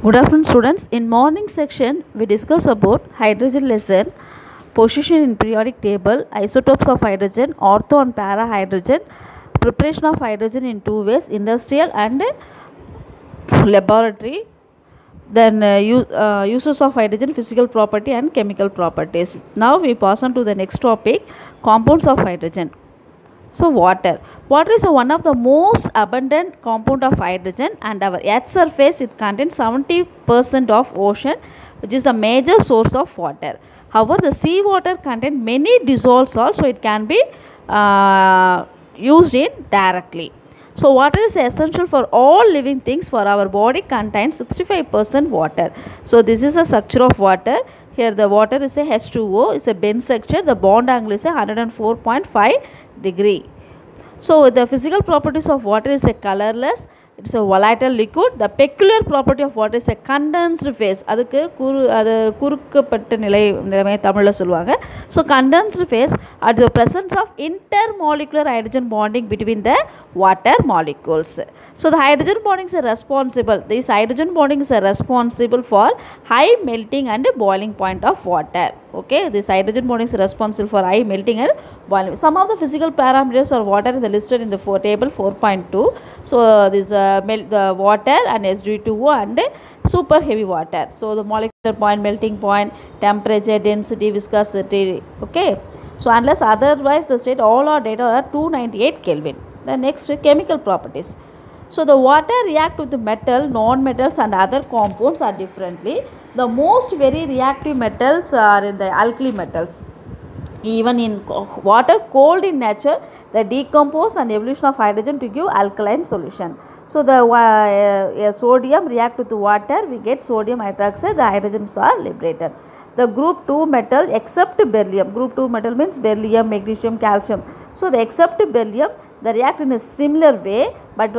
Good afternoon students. In morning section we discuss about hydrogen lesson, position in periodic table, isotopes of hydrogen, ortho and para hydrogen, preparation of hydrogen in two ways, industrial and laboratory, then uses of hydrogen, physical property and chemical properties. Now we pass on to the next topic, compounds of hydrogen. So water is one of the most abundant compound of hydrogen, and our earth surface it contains 70% of ocean, which is a major source of water. However, the sea water contains many dissolved salts, so it can be used in directly. So water is essential for all living things. For our body contains 65% water. So this is a structure of water. Here the water is a H2O, it's a bent structure. The bond angle is a 104.5 degree. So the physical properties of water is a colorless, it is a volatile liquid. The peculiar property of water is a condensed phase. அதுக்கு குறுக்கப்பட்ட நிலைமை தமிழ்ல சொல்வாங்க. So condensed phase at the presence of intermolecular hydrogen bonding between the water molecules. So the hydrogen bonding is responsible. This hydrogen bonding is responsible for high melting and boiling point of water. Okay, this hydrogen bonding is responsible for high melting and boiling. Some of the physical parameters of water is listed in the table 4.2. So this the water and H2O and super heavy water. So the molecular point, melting point, temperature, density, viscosity. Okay. So unless otherwise the state, all our data are 298 Kelvin. The next chemical properties. So the water react with the metal, non-metals and other compounds are differently. The most very reactive metals are in the alkali metals. Even in water cold in nature, they decompose and evolution of hydrogen to give alkaline solution. So the sodium react with the water, we get sodium hydroxide, the hydrogens are liberated. The group 2 metal except beryllium, group 2 metal means beryllium, magnesium, calcium. So the except beryllium, they react in a similar way, but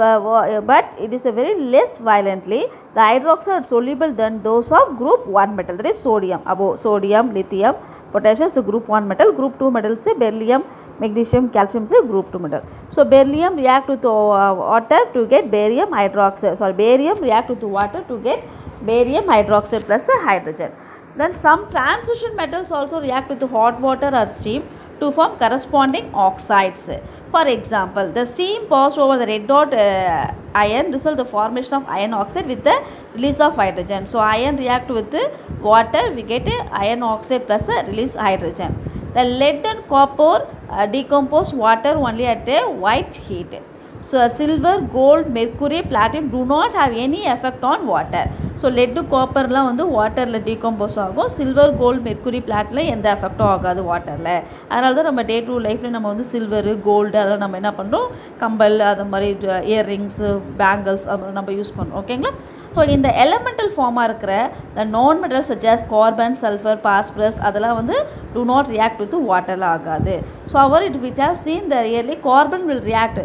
it is a very less violently. The hydroxide soluble than those of group 1 metal, that is sodium, above sodium, lithium, potassium. So group 1 metal, group 2 metal say beryllium, magnesium, calcium say group 2 metal. So beryllium react with water to get barium hydroxide. Sorry, barium react with water to get barium hydroxide plus hydrogen. Then some transition metals also react with hot water or steam to form corresponding oxides. For example, the steam passed over the red dot iron result the formation of iron oxide with the release of hydrogen. So iron react with water, we get iron oxide plus release hydrogen. The lead and copper decompose water only at a white heat. So silver, gold, mercury, platinum do not have any effect on water. So lead, copper la vandu water la decompose agum. Silver, gold, mercury, platinum la endha effect agadu water la. Adanaல da நம்ம day to life la நம்ம வந்து silver, gold adha நம்ம என்ன பண்றோம், compel அது மாதிரி earrings, bangles அது நம்ம யூஸ் பண்றோம். ஓகேங்களா? So in the elemental form இருக்கிற the non metals such as carbon, sulfur, phosphorus அதெல்லாம் வந்து do not react with water la ஆகாது. So our it we have seen the really carbon will react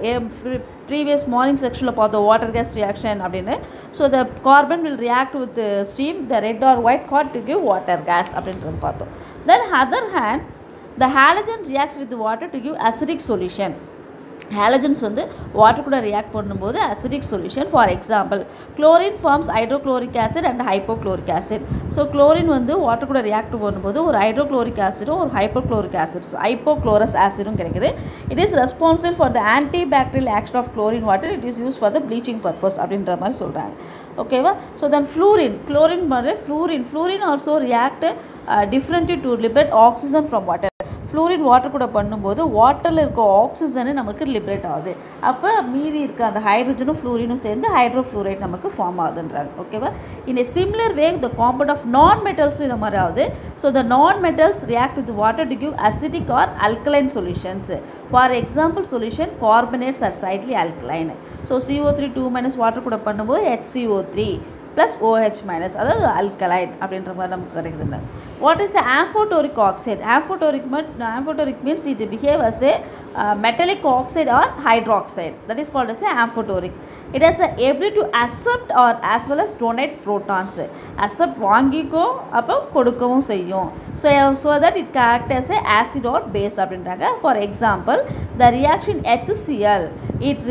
previous morning section la the water gas reaction அப்படினு. So the carbon will react with the steam, the red or white caught to give water gas அப்படின்றது பார்த்தோம். Then other hand the halogen reacts with the water to give acidic solution. Halogens வந்து water கூட react பண்ணும்போது acidic solution. For example chlorine forms hydrochloric acid and hypochloric acid. So chlorine வந்து water கூட react பண்ணும்போது ஒரு hydrochloric ஆசிடும் ஒரு ஹைப்போக்ளோரிக் acid hypochlorous ஆசிடும் கிடைக்குது. It is responsible for the antibacterial action of chlorine water. It is use for the bleaching purpose அப்படின்ற மாதிரி சொல்கிறாங்க. ஓகேவா? ஸோ தென் ஃப்ளூரின், குளோரின் மாதிரி fluorine also react differently to liberate oxygen from water. Fluorine water கூட பண்ணும்போது வாட்டரில் இருக்க oxygen நமக்கு லிபரேட் ஆகுது. அப்போ மீதி இருக்க அந்த ஹைட்ரஜனும் ஃப்ளூரினும் சேர்ந்து ஹைட்ரோஃப்ளூரைட் நமக்கு ஃபார்ம் ஆகுதுன்றாங்க. ஓகேவா? In a similar way the compound of non மெட்டல்ஸும் இந்த மாதிரி ஆகுது. So the non metals react with water to give acidic or alkaline solutions. For example solution carbonates are slightly alkaline. So CO3 2- water கூட பண்ணும்போது HCO3 plus OH minus, அதாவது alkaline அப்படின்ற மாதிரி நமக்கு கிடைக்குதுங்க. What is amphoteric oxide? Amphoteric means it behave as a metallic oxide or hydroxide. That is called as a amphoteric. It has the ability to accept or as well as donate protons. Accept வாங்கிக்கும் அப்போ கொடுக்கவும் செய்யும். So that it can act as a acid or base அப்படின்றாங்க. For example, the reaction HCl, it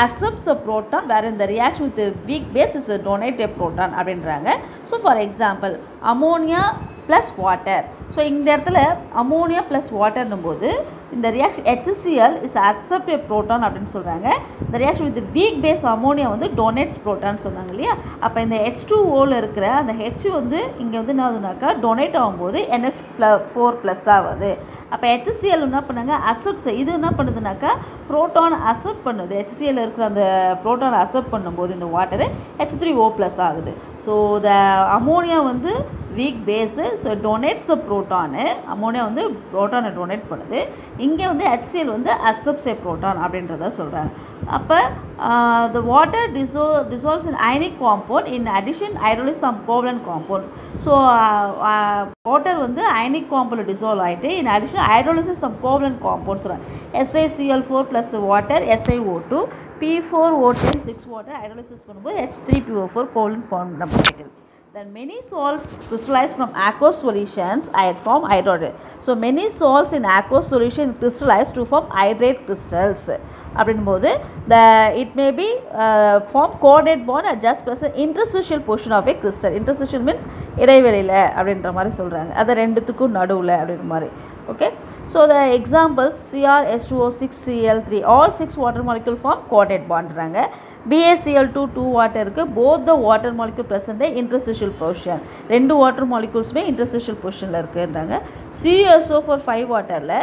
accepts a proton wherein the reaction with the weak base is to donate a proton அப்படின்றாங்க. So for example, ammonia plus water. So இந்த இடத்துல ammonia plus water போது இந்த reaction HCl is accept a proton அப்படின்னு சொல்கிறாங்க. இந்த reaction with the weak base ammonia வந்து donates proton சொன்னாங்க இல்லையா. அப்போ இந்த H2Oவில் இருக்கிற அந்த H வந்து இங்கே வந்து என்ன ஆகுதுனாக்கா donate ஆகும்போது NH4 ப்ளஸ் ஆகுது. அப்போ HCl என்ன பண்ணாங்க அக்செப்ட், இது என்ன பண்ணுதுனாக்கா ப்ரோட்டான் அக்செப்ட் பண்ணுது. HCl இருக்கிற அந்த ப்ரோட்டானை அக்செப்ட் பண்ணும்போது இந்த வாட்டரு H3O ப்ளஸ் ஆகுது. ஸோ த அமோனியா வந்து வீக் பேஸு, ஸோ டொனேட்ஸ் த ப்ரோட்டானு, அமோனியா வந்து ப்ரோட்டானை டொனேட் பண்ணுது. இங்கே வந்து HCl வந்து அக்செப்ட்ஸ் ஏ ப்ரோட்டான் அப்படின்றத சொல்கிறாங்க. அப்போ the water dissolves in ionic compound, in addition hydrolysis some covalent compounds. So water வந்து ionic compound dissolve ஆகிட்டு in addition hydrolysis some covalent compounds SiCl4 plus water SiO2 P4O10 6 water hydrolysis பண்ணும்போது H3PO4 covalent bond நம்ம கிடைக்குது. Then many salts crystallize from aqueous solutions and form hydrate. So many salts in aqueous solution crystallize to form hydrate crystals. அப்படின்போது it may be form coordinate bond at just present interstitial portion of a crystal. Interstitial means இடைவெளியில் அப்படின்ற மாதிரி சொல்கிறாங்க. அது ரெண்டுத்துக்கும் நடுவில் அப்படின்ற மாதிரி. Okay. So the examples CrH2O6Cl3 all 6 water molecule form coordinate bondறாங்க. BaCl2 2 water இருக்கு. Both the water molecule present in interstitial portion. ரெண்டு water moleculesமே interstitial portionல இருக்குன்றாங்க. CuSO4 5 waterல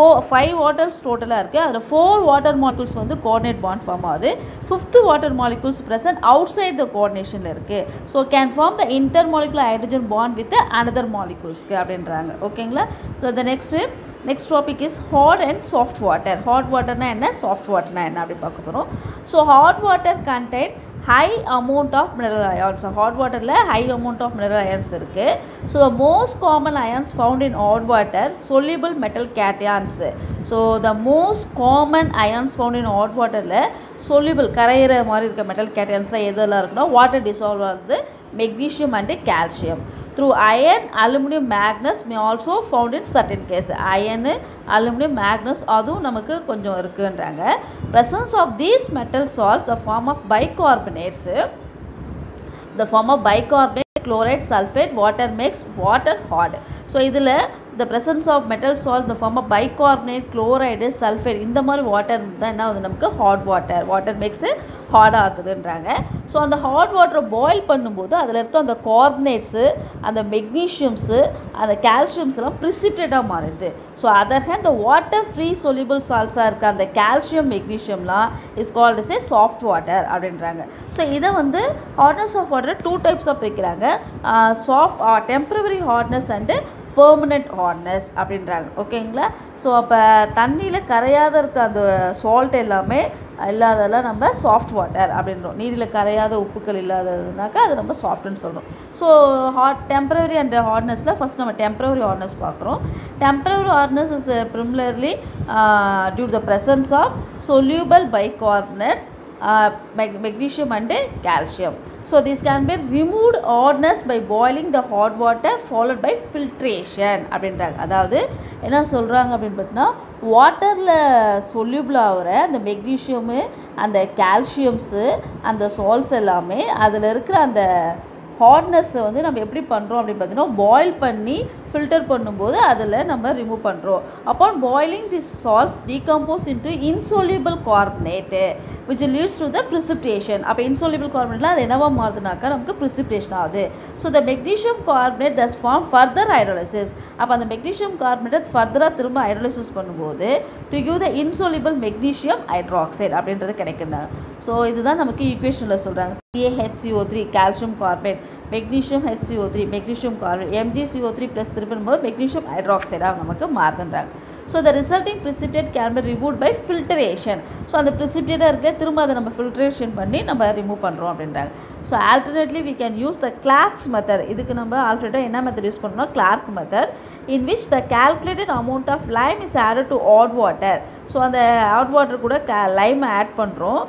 5 waters டோட்டலாக இருக்குது. அதில் 4 water molecules வந்து கோஆர்டினேட் பாண்ட் ஃபார்ம் ஆகுது. 5th water molecules present outside the coordinationல இருக்குது. So can form the intermolecular hydrogen bond with the another moleculesக்கு அப்படின்றாங்க. ஓகேங்களா. So the next topic is hot and soft water. Hot waterனா என்ன, soft waterனா என்ன அப்படி பார்க்க போகிறோம். So hot water contain high amount of mineral ions. Hot water la high amount of mineral ions irukku. So the most common ions found in hot water soluble metal cations. So the most common ions found in hot water la soluble கரையிற மாதிரி இருக்க metal cations la எதெல்லாம் இருக்குன்னா water dissolve ஆகுது magnesium and calcium. Through iron, aluminum, magnets may also found in certain cases. Iron, aluminum, magnets அதுவும் நமக்கு கொஞ்சம் இருக்குன்றாங்க. Presence of these metal salts the form of bicarbonates. The form of bicarbonate, chloride, sulfate, water makes water hot. So இதில் the presence of metal salt the form of bicarbonate, chloride, sulfate இந்த மாதிரி water தான் என்ன ஆகுது நமக்கு hot water. Water makes hot ஆகுதுன்றாங்க. So அந்த hot வாட்டரை பாயில் பண்ணும்போது அதில் இருக்க அந்த கார்பனேட்ஸு, அந்த மெக்னீஷியம்ஸு, அந்த கால்சியம்ஸ்லாம் ப்ரிசிபிடேட்டாக மாறிடுது. So other hand the water free soluble salts இருக்க அந்த கால்சியம் மெக்னீஷியம்லாம் is called as a soft water அப்படின்றாங்க. ஸோ இதை வந்து ஹாட்னஸ் ஆஃப் வாட்டர் 2 டைப்ஸாக பிரிக்கிறாங்க. Soft temporary hardness and permanent hardness அப்படின்றாங்க. ஓகேங்களா. ஸோ அப்போ தண்ணியில் கரையாத இருக்க அந்த சால்ட் எல்லாமே இல்லாததெல்லாம் நம்ம சாஃப்ட் வாட்டர் அப்படின்றோம். நீரில் கரையாத உப்புக்கள் இல்லாததுனாக்கா அது நம்ம சாஃப்ட்னு சொல்கிறோம். ஸோ டெம்பரவரி அண்ட் ஹார்ட்னஸில் ஃபஸ்ட் நம்ம டெம்பரவரி ஹார்ட்னஸ் பார்க்குறோம். Temporary hardness is primarily due to the presence of soluble bicarbonates, magnesium and calcium. So this can be removed hardness by boiling the hot water followed by filtration அப்படின்றாங்க. அதாவது என்ன சொல்கிறாங்க அப்படின்னு பார்த்தீங்கன்னா வாட்டரில் soluble ஆகிற அந்த மெக்னீஷியமு, அந்த கால்சியம்ஸு, அந்த சால்ட்ஸ் எல்லாமே அதில் இருக்கிற அந்த ஹார்ட்னஸை வந்து நம்ம எப்படி பண்ணுறோம் அப்படின்னு பார்த்தீங்கன்னா பாயில் பண்ணி ஃபில்டர் பண்ணும்போது அதில் நம்ம ரிமூவ் பண்ணுறோம். Upon boiling this salts decompose into insoluble carbonate which leads to the precipitation. அப்போ இன்சொல்யூபிள் கார்பனேட்லாம் அது என்னவா மாறுதுனாக்கா நமக்கு precipitation ஆகுது. So the magnesium carbonate thus form further hydrolysis. அப்போ அந்த மெக்னீஷியம் கார்பனேட்டை ஃபர்தராக திரும்ப ஹைட்ரோலிசிஸ் பண்ணும்போது to give the insoluble magnesium hydroxide அப்படின்றது கிடைக்குது. ஸோ இதுதான் நமக்கு ஈக்குவேஷனில் சொல்கிறாங்க. CaHCO3 calcium carbonate, magnesium HCO3 magnesium carbonate, MgCO3 plus திருப்பும்போது magnesium hydroxide நமக்கு மாறுதுன்றாங்க. So the resulting precipitate can be removed by filtration. So அந்த precipitate இருக்க திரும்ப அதை நம்ம filtration பண்ணி நம்ம remove பண்ணுறோம் அப்படின்றாங்க. So alternately we can use the Clark's method. இதுக்கு நம்ம alternate என்ன method யூஸ் பண்ணுறோம், Clark method, in which the calculated amount of lime is added to hot water. So அந்த hot water கூட lime ஆட் பண்ணுறோம்.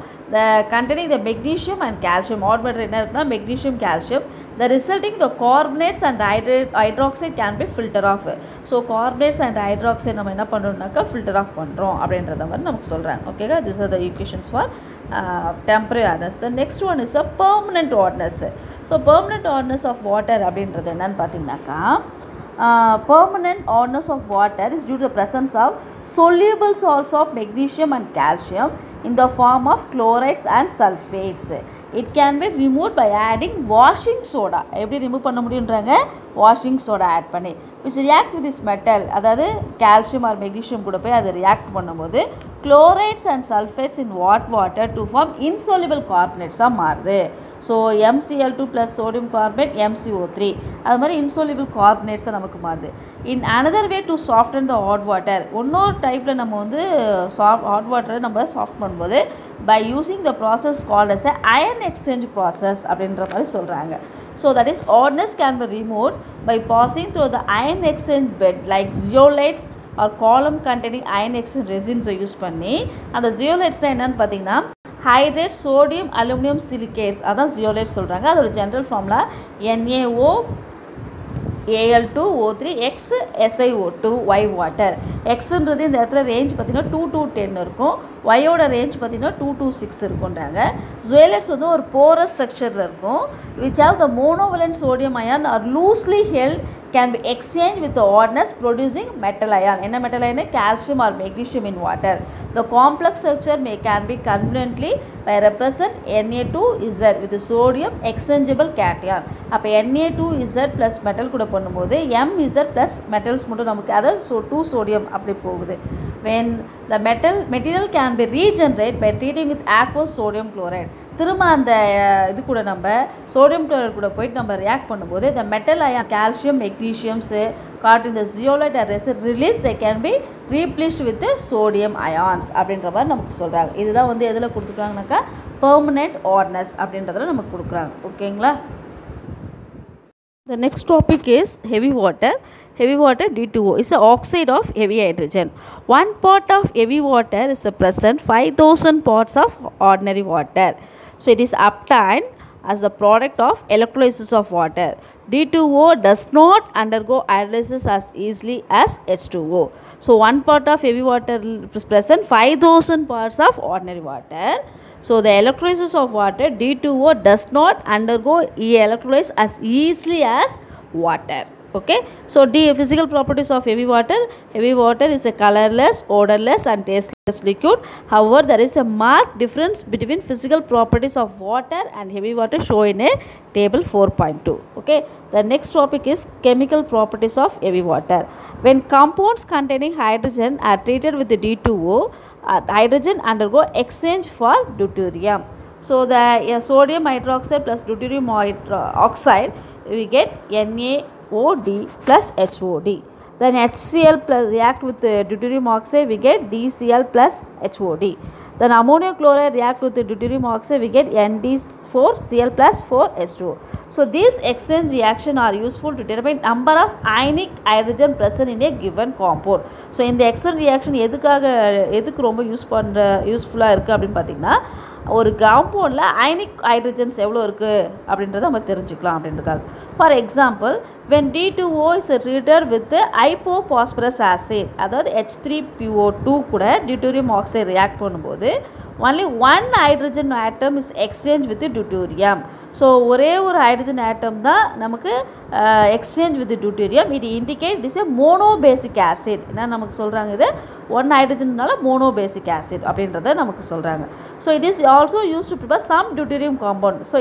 containing the magnesium and calcium. Odd water என்ன இருக்குன்னா magnesium calcium. The resulting the carbonates and hydroxide can be filter off. So carbonates and hydroxide நம்ம என்ன பண்றோம்னாக்கா filter off பண்றோம் அப்படின்றத மாதிரி நமக்கு சொல்றாங்க. ஓகேங்களா? These are the equations for temporary hardness. The next one is a permanent hardness. So permanent hardness of water அப்படின்றது என்னன்னு பார்த்தீங்கன்னாக்கா permanent hardness of water is due to the presence of soluble salts of magnesium and calcium in the form of chlorides and sulfates. It can be removed by adding washing soda. எப்படி remove பண்ண முடியுன்றாங்க? Washing soda add பண்ணி which react with this metal, அதாவது calcium or magnesium கூட போய் அது react பண்ணும்போது chlorides and sulfates in hot water to form insoluble carbonates மாறுது. So MCl2 plus sodium carbonate MCO3 அது மாதிரி insoluble carbonates நமக்கு மாறுது. In another way to soften the hot water, இன்னொரு டைப்பில் நம்ம வந்து hot water நம்ம சாஃப்ட் பண்ணும்போது by using the process called as a ion exchange process அப்படின்ற மாதிரி சொல்கிறாங்க. So that is hardness can be removed by passing through the ion exchange bed like zeolites or column containing ion exchange resins use பண்ணி அந்த zeolites என்னன்னு பார்த்தீங்கன்னா hydrate sodium aluminum silicates அதான் zeolites சொல்கிறாங்க. அதோட general formula NaO Al2O3 X SiO2 Y water. Xன்றது இந்த இடத்துல range பார்த்தீங்கன்னா 2 to 10 இருக்கும். Yயோட ரேஞ்ச் பார்த்தீங்கன்னா 2 to 6 இருக்குன்றாங்க. Zeolites வந்து ஒரு porous structureல இருக்கும் which have the monovalent sodium ion are loosely held can be exchanged with the hardness producing metal ion. என்ன metal ion? Calcium or magnesium in water. The complex structure can be conveniently by represent Na2Z with the sodium exchangeable cation. அப்போ Na2Z plus metal கூட பண்ணும்போது Mz plus metals மட்டும் நமக்கு அதாவது 2 sodium அப்படி போகுது. When the material can be regenerated by treating with aqueous sodium chloride. திரும்ப அந்த இது கூட நம்ம சோடியம் குளோரைட் கூட போயிட்டு நம்ம ரியாக்ட் பண்ணும்போது the metal ion calcium magnesiums caught in the zeolite are released, they can be replaced with the sodium ions அப்படின்ற மாதிரி நமக்கு சொல்கிறாங்க. இதுதான் வந்து எதில் கொடுத்துருக்காங்கனாக்கா permanent hardness அப்படின்றதுல நமக்கு கொடுக்குறாங்க. ஓகேங்களா? The next topic is heavy water. Heavy water D2O is an oxide of heavy hydrogen. 1 part of heavy water is present 5000 parts of ordinary water. So it is obtained as the product of electrolysis of water. D2O does not undergo hydrolysis as easily as H2O. So 1 part of heavy water is present 5000 parts of ordinary water. So the electrolysis of water D2O does not undergo electrolysis as easily as water. Okay, so physical properties of heavy water. Heavy water is a colorless, odorless and tasteless liquid. However, there is a marked difference between physical properties of water and heavy water shown in a table 4.2. Okay, the next topic is chemical properties of heavy water. When compounds containing hydrogen are treated with the D2O, hydrogen undergo exchange for deuterium. So the sodium hydroxide plus deuterium oxide, we get NaOD plus HOD. Then HCl plus react with deuterium oxide, we get DCl plus HOD. Then ammonium chloride react with deuterium oxide, we get ND4Cl plus 4H2O. So these exchange reaction are useful to determine number of ionic hydrogen present in a given compound. So in the exchange reaction எதுக்கு ரொம்ப யூஸ்ஃபுல்லாக இருக்குது அப்படின்னு பார்த்தீங்கன்னா ஒரு காம்பவுண்டில் ionic hydrogens எவ்வளோ இருக்குது அப்படின்றத நம்ம தெரிஞ்சுக்கலாம் அப்படின்றதுக்காக. For example when D2O is treated with hypophosphorus acid அதாவது H3PO2 கூட deuterium oxide react பண்ணும்போது only one hydrogen atom is exchanged with deuterium. So ஒரே ஒரு ஹைட்ரஜன் ஆட்டம் தான் நமக்கு எக்ஸ்சேஞ்ச் வித் டியூட்டீரியம். இது indicate is a monobasic acid. என்ன நமக்கு சொல்கிறாங்க? இது ஒன் ஹைட்ரஜன்னால மோனோபேசிக் ஆசிட் அப்படின்றத நமக்கு சொல்கிறாங்க. So it is also use to prepare some deuterium compound. So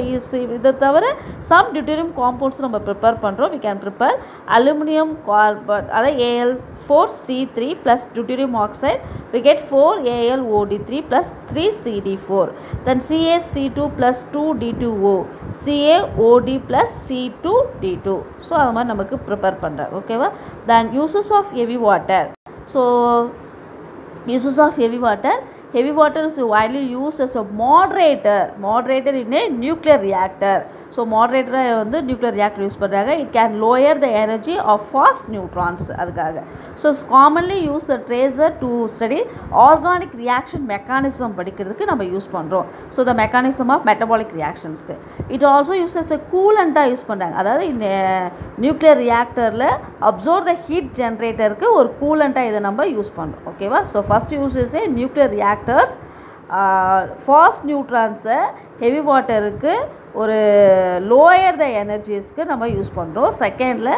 இதை தவிர சம் டியூட்டீரியம் காம்பவுண்ட்ஸ் நம்ம ப்ரிப்பேர் பண்ணுறோம். We can prepare aluminium carbon அதாவது Al4C3 plus deuterium oxide, we get 4AlOD3 plus 3CD4, then CaC2 plus 2D2O, CaOD plus C2D2. So அது மாதிரி நமக்கு prepare பண்ணுறேன். ஓகேவா? Then uses of heavy water. So uses of heavy water. Heavy water is widely used as a moderator in a nuclear reactor. So மாடரேட்டராக வந்து nuclear reactor use பண்ணுறாங்க. It can lower the energy of fast neutrons அதுக்காக. So commonly use the tracer to study organic reaction mechanism படிக்கிறதுக்கு நம்ம use பண்ணுறோம். So the mechanism of metabolic ரியாக்ஷன்ஸ்க்கு. It also uses a கூலண்ட்டாக use பண்ணுறாங்க. அதாவது nuclear ரியாக்டரில் அப்சர்வ் த ஹீட் ஜென்ரேட்டருக்கு ஒரு கூலண்ட்டாக இதை நம்ம யூஸ் பண்ணுறோம். ஓகேவா? So first uses a nuclear reactors fast நியூட்ரான்ஸை ஹெவி வாட்டருக்கு ஒரு லோயர் த எனர்ஜிஸ்க்கு நம்ம யூஸ் பண்ணுறோம். செகண்டில்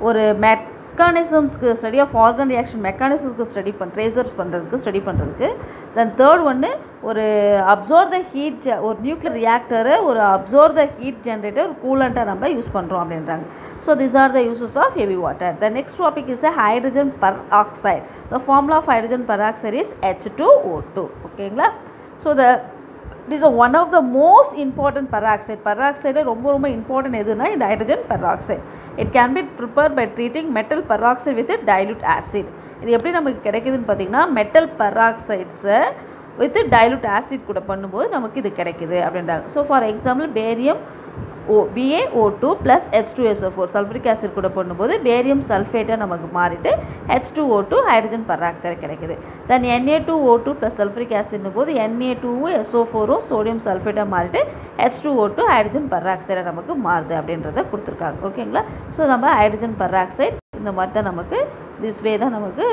ஒரு மெக்கானிசம்ஸ்க்கு ஸ்டடி ஆஃப் ஆர்கன் ரியாக்ஷன் மெக்கானிசம்ஸ்க்கு ட்ரேசர் பண்ணுறதுக்கு ஸ்டடி பண்ணுறதுக்கு. தென் தேர்ட் ஒன்று ஒரு அப்சர்வ் த ஹீட் ஒரு நியூக்ளியர் ரியாக்டரை ஒரு அப்சர்வ் த ஹீட் ஜென்ரேட்டர் ஒரு கூலண்ட்டாக நம்ம யூஸ் பண்ணுறோம் அப்படின்றாங்க. So these are the uses of heavy water. The next topic is a hydrogen peroxide. The formula of hydrogen peroxide is H2O2. ஓகேங்களா? So it is one of the most important peroxide. Peroxide ரொம்ப important எதுனா இந்த hydrogen peroxide. It can be prepared by treating metal peroxide with a dilute acid. இது எப்படி நமக்கு கிடைக்குதுன்னு பார்த்தீங்கன்னா metal பெராக்சைட்ஸை with dilute acid கூட பண்ணும்போது நமக்கு இது கிடைக்குது அப்படின்றாங்க. So for example barium BaO2 plus H2SO4 sulphuric acid கூட பண்ணும்போது பேரியம் சல்ஃபேட்டாக நமக்கு மாறிட்டு H2O2 ஹைட்ரஜன் பெராக்சைடு கிடைக்குது. தென் Na2O2 ப்ளஸ் சல்ஃபரிக் ஆசிட்னும் போது Na2SO4 சோடியம் சல்ஃபேட்டாக மாறிட்டு H2O2 ஹைட்ரஜன் பெராக்சைடாக நமக்கு மாறுது அப்படின்றத கொடுத்துருக்காங்க. ஓகேங்களா? ஸோ நம்ம ஹைட்ரஜன் பெராக்சைடு இந்த மாதிரி தான் நமக்கு திஸ் வே தான் நமக்கு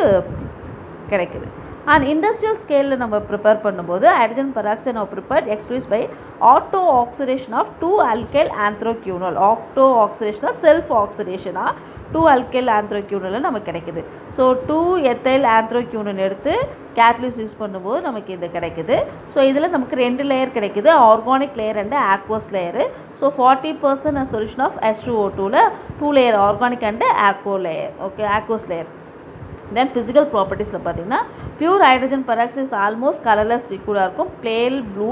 கிடைக்குது. அண்ட் இண்டஸ்ட்ரியல் ஸ்கேலில் நம்ம ப்ரிப்பேர் பண்ணும்போது ஹைட்ரஜன் பெராக்சைடு நம்ம prepared extrudes by auto oxidation of 2 alkyl anthraquinol. Auto ஆக்சிடேஷனாக செல்ஃப் ஆக்சிடேஷனாக 2 alkyl ஆந்த்ரோக்யூனோல் நமக்கு கிடைக்குது. ஸோ 2 ethyl ஆந்த்ரோக்யூனோல் எடுத்து கேட்டலிஸ்ட் யூஸ் பண்ணும்போது நமக்கு இது கிடைக்குது. ஸோ இதில் நமக்கு 2 லேயர் கிடைக்குது, organic layer and aqueous layer. So 40% solution of H2O2ல 2 layer organic and aqueous layer. Okay, aqueous layer. Then physical ப்ராப்பர்ட்டிஸில் பார்த்தீங்கன்னா pure hydrogen peroxide is almost colourless லிக்விடாக இருக்கும், pale blue,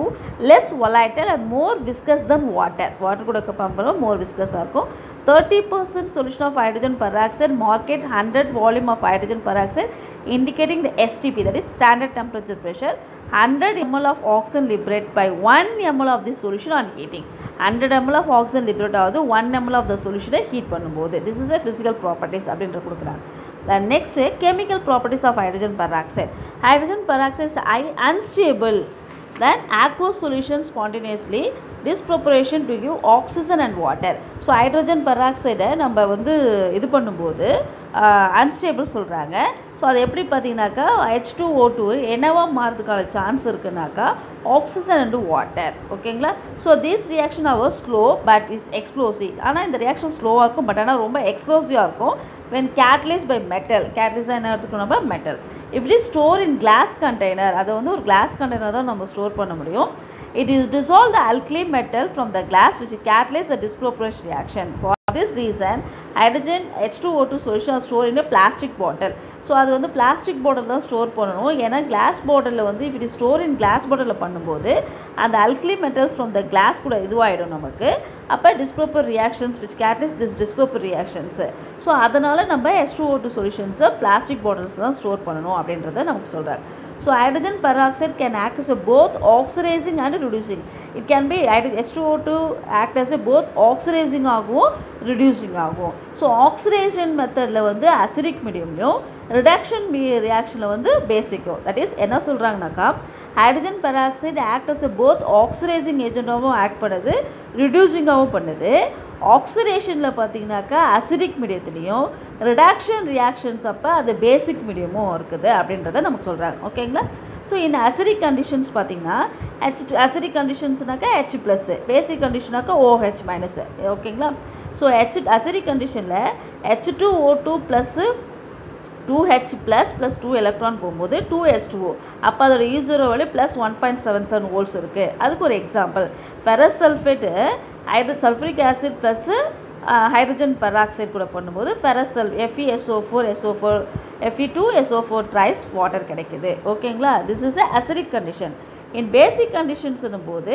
less volatile and more viscous than water. வாட்டர் கூட compare பண்ணும்போது more விஸ்கஸாக இருக்கும். 30% solution of hydrogen peroxide market 100 volume of hydrogen peroxide indicating the STP, that is standard temperature pressure. 100 ml of oxygen liberate by 1 ml of the solution on heating. 100 ml of oxygen liberate ஆகுது 1 ml of the solution heat பண்ணும்போது. This is a physical properties அப்படின்ற கொடுக்குறாங்க. The next chemical properties of hydrogen peroxide. Hydrogen peroxide is unstable. Then aqueous solution spontaneously disproportion to give oxygen and water. So hydrogen peroxide நம்ம வந்து இது பண்ணும்போது unstable சொல்கிறாங்க. So அது எப்படி பார்த்தீங்கன்னாக்கா H2O2 என்னவா மாறதுக்கான சான்ஸ் இருக்குனாக்கா ஆக்சிஜன் அண்ட் வாட்டர். ஓகேங்களா? So this reaction our slow but is explosive. ஆனால் இந்த ரியாக்ஷன் ஸ்லோவாக இருக்கும், பட் ஆனால் ரொம்ப எக்ஸ்ப்ளோசிவாக இருக்கும். when catalyzed by metal, catalyst என்ன எடுத்துக்கணும் நம்ம metal. if it is stored in glass container, அதை வந்து ஒரு glass container தான் நம்ம ஸ்டோர் பண்ண முடியும். it is dissolve the alkali metal from the glass which catalyze the disproportion reaction. for this reason hydrogen H2O2 solution are stored in a plastic bottle. So அது வந்து plastic bottle தான் store பண்ணணும். ஏன்னா class பாட்டிலில் வந்து இப்படி store in class பாட்டிலில் பண்ணும்போது அந்த alkali metals from the glass கூட இதுவாகிடும் நமக்கு. அப்போ disproper reactions which catalyse this disproper reactions. So அதனால் நம்ம H2O2 சொல்யூஷன்ஸை பிளாஸ்டிக் பாட்டில்ஸ் தான் ஸ்டோர் பண்ணணும் அப்படின்றத நமக்கு சொல்கிறாங்க. So hydrogen peroxide can act as a both oxidizing and reducing. It can be H2O2 act as a both oxidizing ஆகும் reducing ஆகும். So oxidation methodல வந்து acidic mediumலையும் reduction reactionல வந்து basicோ. That is என்ன சொல்கிறாங்கனாக்கா hydrogen peroxide act as a both oxidizing agent-ஆகவும் act பண்ணுது, reducing-ஆகவும் பண்ணுது. ஆக்சிடேஷனில் பார்த்தீங்கன்னாக்கா acidic மீடியத்துலேயும் reduction reactions அப்போ அது பேசிக் மீடியமும் இருக்குது அப்படின்றத நமக்கு சொல்கிறாங்க. ஓகேங்களா? ஸோ இந்த அசிடிக் கண்டிஷன்ஸ் பார்த்தீங்கன்னா அசிடிக் கண்டிஷன்ஸ்னாக்கா H ப்ளஸ், பேசிக் கண்டிஷனாக்கா OH மைனஸ். ஓகேங்களா? ஸோ அசிடிக் கண்டிஷனில் H2O2 plus 2H plus plus 2 electron போகும்போது 2H2O, அப்போ அதோட ஈஸரோ வேல்யூ ப்ளஸ் 1.77 வோல்ட்ஸ் இருக்குது. அதுக்கு ஒரு example ferrous sulphate sulphuric acid plus hydrogen peroxide கூட பண்ணும்போது ஃபெரஸ் FeSO4 Fe2SO4 ட்ரைஸ் வாட்டர் கிடைக்குது. ஓகேங்களா? This is a acidic condition. In basic கண்டிஷன்ஸ்னும் போது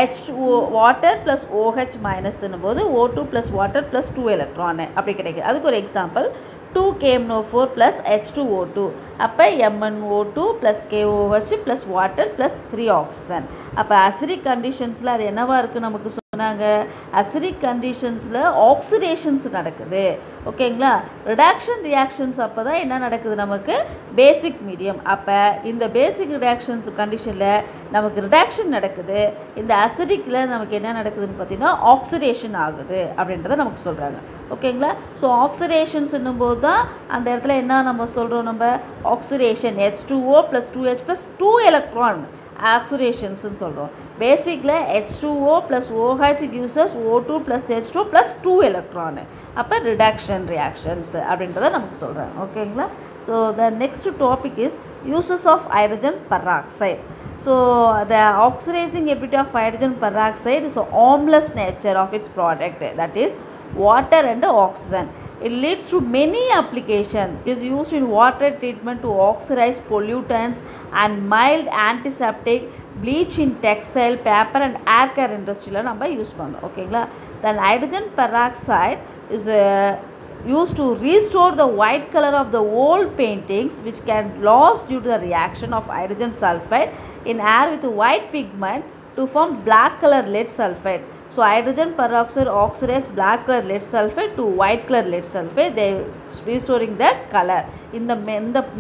H2O வாட்டர் ப்ளஸ் OH மைனஸ்னும் போது O2 plus water plus 2 electron அப்படி கிடைக்குது. அதுக்கு ஒரு எக்ஸாம்பிள் 2KMNO4 ப்ளஸ் H2O2, அப்போ MnO2 plus KOH plus water plus 3 oxygen. அப்போ அசிடிக் கண்டிஷன்ஸில் அது என்னவாக இருக்குது நமக்கு நாங்கள் அசிடிக் கண்டிஷன்ஸில் ஆக்சிடேஷன்ஸ் நடக்குது. ஓகேங்களா? ரிடாக்ஷன் ரியாக்ஷன்ஸ் அப்போ தான் என்ன நடக்குது, நமக்கு பேசிக் மீடியம். அப்போ இந்த பேசிக் ரிடாக்ஷன்ஸ் கண்டிஷனில் நமக்கு ரிடாக்ஷன் நடக்குது. இந்த அசிடிக்கில் நமக்கு என்ன நடக்குதுன்னு பார்த்தீங்கன்னா ஆக்சிடேஷன் ஆகுது அப்படின்றத நமக்கு சொல்கிறாங்க. ஓகேங்களா? ஸோ ஆக்சிடேஷன்ஸ்ன்னும் போது தான் அந்த இடத்துல என்ன நம்ம சொல்கிறோம், நம்ம ஆக்சிடேஷன் H2O + 2H + 2 எலக்ட்ரான் ஆக்சிடேஷன்ஸ்ன்னு சொல்கிறோம். பேசிக்கில் H2O + OH gives us O2 + H2 + 2 electron. அப்போ ரிடக்ஷன் ரியாக்ஷன்ஸ் அப்படின்றத நமக்கு சொல்கிறேன். ஓகேங்களா? So the next topic is uses of hydrogen peroxide. So the oxidizing ability of hydrogen peroxide is a harmless nature of its product, that is water and oxygen. It leads to many applications. It is used in water treatment to oxidize pollutants and mild antiseptic, bleach in textile, paper and hair care industry la நம்ம use பண்ணோம். ஓகேங்களா? Then hydrogen peroxide is used to restore the white color of the old paintings which can lose due to the reaction of hydrogen sulfide in air with white pigment to form black color lead sulfide. So hydrogen peroxide oxidize black color lead sulfide to white color lead sulfide, they restoring the color. இந்த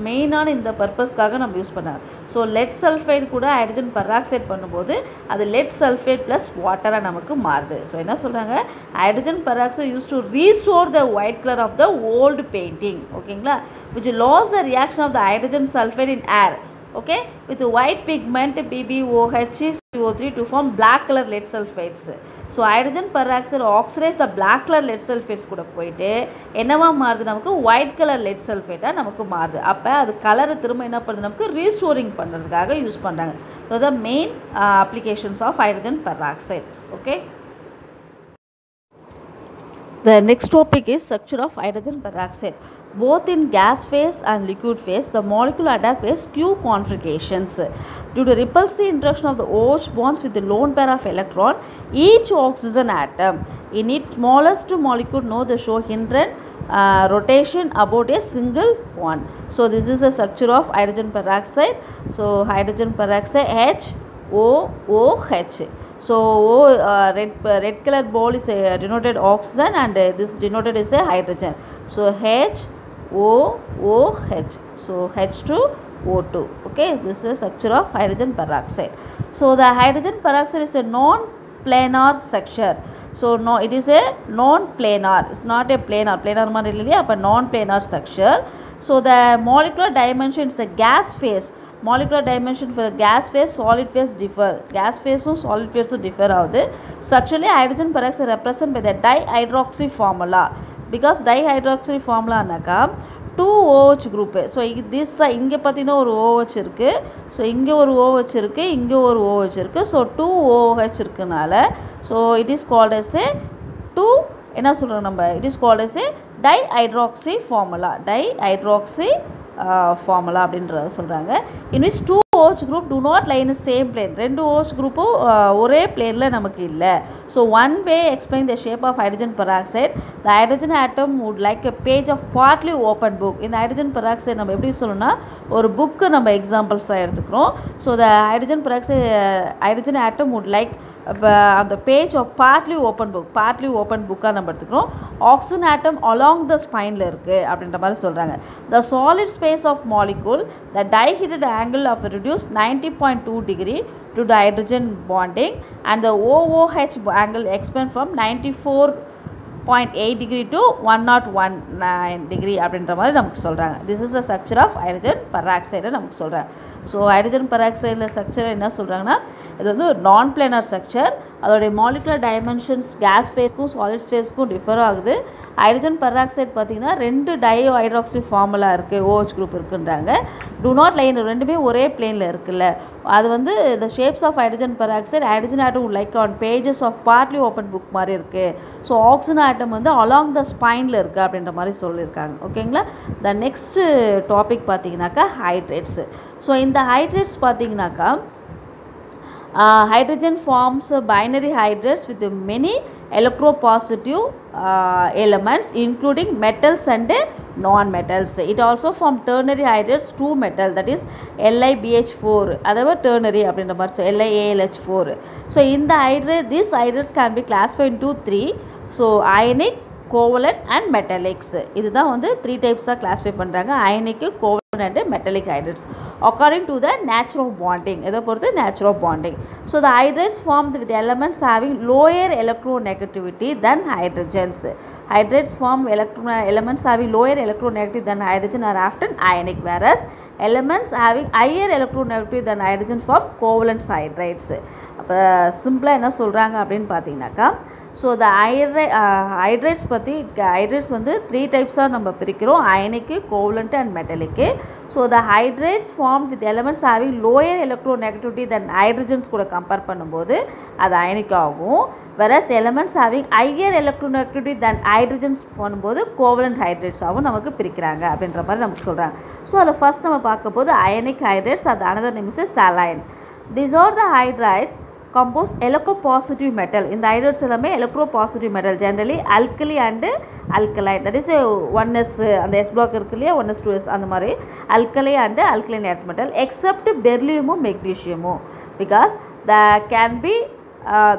மெயினான இந்த பர்பஸ்க்காக நம்ம use பண்ணாங்க. So lead sulphide கூட hydrogen peroxide பண்ணும்போது அது let sulphide plus வாட்டராக நமக்கு மாறுது. ஸோ என்ன சொல்கிறாங்க, hydrogen peroxide use to restore the white colour of the old painting. ஓகேங்களா? which lost the reaction of the hydrogen sulfide in air, okay, with white pigment BbOH CO3 to form black color lead sulfides. So hydrogen peroxide oxidize the black color lead sulfides கூட போயிட்டு என்னவா மாறுது, நமக்கு white color lead sulfide நமக்கு மாறுது. அப்போ அது கலரை திரும்ப என்ன பண்ணுது, நமக்கு ரீஸ்டோரிங் பண்ணுறதுக்காக யூஸ் பண்ணுறாங்க. So the main applications of hydrogen peroxide. Okay. The next topic is structure of hydrogen peroxide. Both in gas phase and liquid phase, the molecule undergoes two configurations. Due to repulsive interaction of the OH bonds with the lone pair of electron, each oxygen atom in its smallest molecule know the show hindrance rotation about a single one. So this is a structure of hydrogen peroxide. So hydrogen peroxide HOOH. So red color ball is denoted oxygen and this denoted is a hydrogen. So HOOH. So H2O2. Okay, this is structure of hydrogen peroxide. So the hydrogen peroxide is a non-planar structure. So no, it is a non-planar. It's not a planar. Planar man illaya, but non-planar structure. So the molecular dimension is a gas phase. Molecular dimension for the gas phase, solid phase differ. Gas phase and solid phase differ ஆகுது. Structurally hydrogen peroxide represent by the dihydroxy formula. Because dihydroxy formula னாக்கா 2 OH group. So this இங்கே பார்த்தீங்கன்னா ஒரு OH இருக்கு. So இங்கே ஒரு OH இருக்கு, இங்கே ஒரு OH இருக்கு. So 2 OH இருக்குனால so it is called as a 2 என்ன சொல்றோம் நம்ம, it is called as a dihydroxy formula. Dihydroxy formula அப்படின்றத சொல்கிறாங்க. in which 2 OH group do not lie in the same plane. ரெண்டு OH குரூப்பும் ஒரே பிளேனில் நமக்கு இல்லை. So one way explain the shape of hydrogen peroxide. The hydrogen atom would like a page of partly open book. இந்த hydrogen peroxide நம்ம எப்படி சொல்லணும்னா ஒரு புக்கு நம்ம எக்ஸாம்பிள்ஸாக எடுத்துக்கிறோம். So the hydrogen peroxide hydrogen atom would like அந்த page of partly open புக்காக நம்ம எடுத்துக்கிறோம். ஆக்சிஜன் ஆட்டம் அலாங் த ஸ்பைனில் இருக்குது அப்படின்ற மாதிரி சொல்கிறாங்க. The solid space of molecule the dihedral angle of reduce 90.2 degree to the hydrogen bonding and the OOH angle expand from 94.8 degree to 101 degree அப்படின்ற மாதிரி நமக்கு சொல்கிறாங்க. This is a structure of hydrogen peroxide நமக்கு சொல்கிறாங்க. So hydrogen பெராக்சைடில் structure என்ன சொல்கிறாங்கன்னா இது வந்து ஒரு நான் பிளானர் ஸ்ட்ரக்சர். அதோடைய மாலிகுலர் டைமென்ஷன்ஸ் கேஸ் ஃபேஸ்க்கும் சாலிட் ஃபேஸ்க்கும் டிஃபர் ஆகுது. ஹைட்ரஜன் பெராக்சைடு பார்த்திங்கன்னா 2 டைஹைட்ராக்சி ஃபார்முலா இருக்குது, OH குரூப் இருக்குன்றாங்க. டு நாட் லைன் ரெண்டுமே ஒரே பிளேனில் இருக்குல்ல, அது வந்து the shapes of hydrogen peroxide hydrogen atom like on pages of partly open book மாதிரி இருக்குது. ஸோ ஆக்சிஜன் ஆட்டம் வந்து அலாங் த ஸ்பைனில் இருக்குது அப்படின்ற மாதிரி சொல்லியிருக்காங்க. ஓகேங்களா? த நெக்ஸ்ட்டு டாபிக் பார்த்திங்கனாக்கா ஹைட்ரேட்ஸு. ஸோ இந்த ஹைட்ரேட்ஸ் பார்த்திங்கனாக்கா Hydrogen forms binary hydrates with many electropositive elements including metals and non-metals. It also forms ternary hydrates, two metal, that is LiBH4, otherwise ternary அப்படின்ற மாதிரி. So LiAlH4. So in the hydrate, these hydrates can be classified into three. So ionic, covalent and metallics. இதுதான் வந்து three types classify பண்றாங்க. ionic, covalent and metallic hydrates according to the nature of bonding. இதை பொறுத்து nature of bonding. So the hydrates formed with elements having lower electronegativity than hydrogens. Hydrates form elements having lower electronegativity than hydrogen are often ionic, whereas elements having higher electronegativity than hydrogen form covalent hydrates. அப்போ சிம்பிளாக என்ன சொல்கிறாங்க அப்படின்னு பார்த்தீங்கன்னாக்கா, so the hydrates பற்றி hydrates வந்து three டைப்ஸாக நம்ம பிரிக்கிறோம், ionic, covalent and metallic. So the hydrates form with elements having lower electronegativity than hydrogens கூட கம்பேர் பண்ணும்போது அது அயனிக் ஆகும். Versus elements having higher electronegativity than hydrogens பண்ணும்போது கோவலண்ட் ஹைட்ரேட்ஸ் ஆகும் நமக்கு பிரிக்கிறாங்க அப்படின்ற மாதிரி நமக்கு சொல்கிறாங்க. ஸோ அதில் ஃபஸ்ட் நம்ம பார்க்கும்போது அயனிக் ஹைட்ரேட்ஸ், அது another name is saline. These are the hydrides compose electropositive metal. In the hydrides எல்லாமே electropositive metal, generally alkali and alkaline, that is 1s அந்த s block இருக்கு இல்லையா, 1s 2s அந்த மாதிரி alkali and alkaline earth metal except beryllium magnesium, because that can be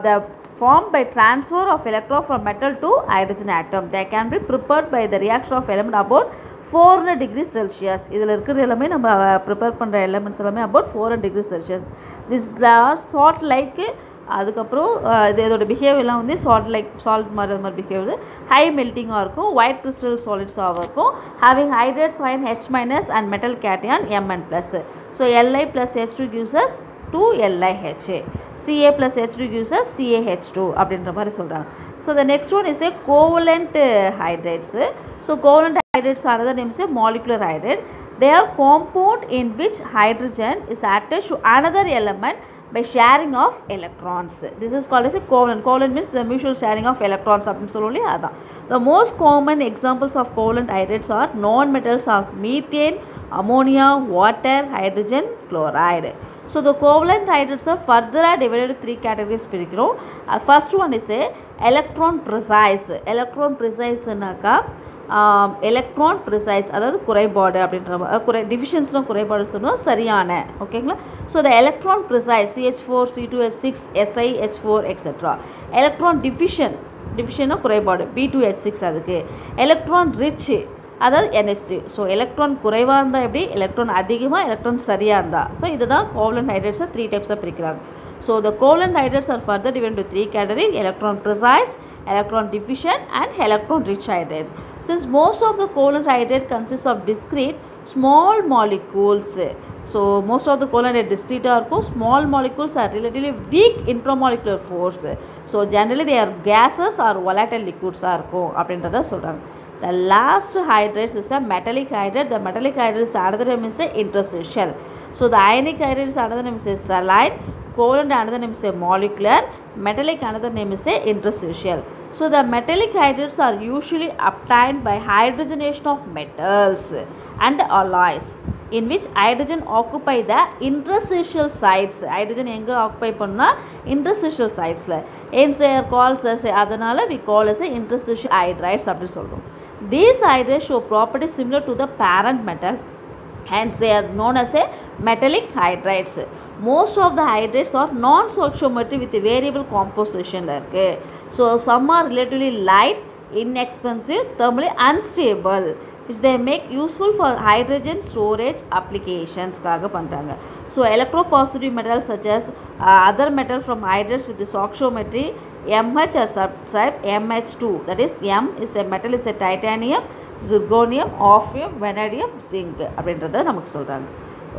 the formed by transfer of electron from metal to hydrogen atom. They can be prepared by the reaction of element about 400 degrees Celsius. இதில் இருக்கிறது எல்லாமே நம்ம prepare பண்ணுற elements எல்லாமே about 400 degrees Celsius. This are salt like. அதுக்கப்புறம் இதோட பிஹேவியர்லாம் வந்து salt மாதிரி பிஹேவியர், ஹை மெல்ட்டிங்காக இருக்கும், ஒயிட் கிறிஸ்டல் சாலிட்ஸாக இருக்கும், having hydrates ion H- and metal cation Mn+. So Li plus H2 gives us 2LiH, Ca plus H2 gives us CaH2 அப்படின்ற மாதிரி சொல்கிறாங்க. So the next one is a covalent hydrates. So covalent hydrates are another name is a molecular hydrate. They are compound in which hydrogen is attached to another element by sharing of electrons. This is called as a covalent. Covalent means the mutual sharing of electrons அப்படின்னு சொல்லி அதான். The most common examples of covalent hydrates are non-metals of methane, ammonia, water, hydrogen, chloride. So the covalent hydrates are further divided into three categories. First one is a electron precise. Electron precise னாக்கா electron precise, அதாவது குறைபாடு அப்படின்ற டிஃபிஷியன்ஸ்னால் குறைபாடு சொன்னால் சரியான, ஓகேங்களா. So the electron precise CH4, C2H6, SiH4 etcetera. Electron டிஃபிஷியன்னா குறைபாடு B2H6, அதுக்கு எலக்ட்ரான் ரிச், அதாவது NH3. ஸோ எலக்ட்ரான் குறைவாக இருந்தால் எப்படி, எலக்ட்ரான் அதிகமாக, எலக்ட்ரான் சரியாக இருந்தால். ஸோ இதுதான் கோவலண்ட் ஹைட்ரேட்ஸை த்ரீ டைப்ஸாக பிரிக்கிறாங்க. So the covalent hydrates R further divided into three categories: electron precise, electron deficient and electron rich hydrate. Since most of the covalent hydrate consists of discrete small molecules, so most of the covalent hydrate discrete are small molecules are relatively weak intramolecular force. So generally they are gases or volatile liquids are அப்படின்றத சொல்கிறாங்க. The last hydrate is a metallic hydrate. The metallic hydrate is another name is interstitial. So the ionic hydrate is another name is saline, covalent another name is molecular, metallic another name is interstitial. So the metallic hydrates are usually obtained by hydrogenation of metals and alloys in which hydrogen occupy the interstitial sites. Hydrogen எங்க occupy பண்ணா interstitial sites ல. Hence they are called as, அதனால we call as interstitial hydrides அப்படி சொல்றோம். These hydrates show properties similar to the parent metal, hence they are known as a metallic hydrides. Most of the hydrates are non-stoichiometric with variable composition. So some are relatively light, inexpensive, thermally unstable, which they make useful for hydrogen storage applications. So electropositive metals such as other metal from hydrates with the stoichiometry MH or subtype MH2, that is M is a metal is a titanium, zirconium, osmium, vanadium, zinc அப்படின்றத நமக்கு சொல்றாங்க.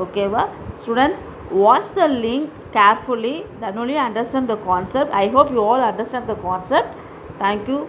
ஓகேவா students, watch the link carefully, then only understand the concept. I hope you all understand the concept. Thank you.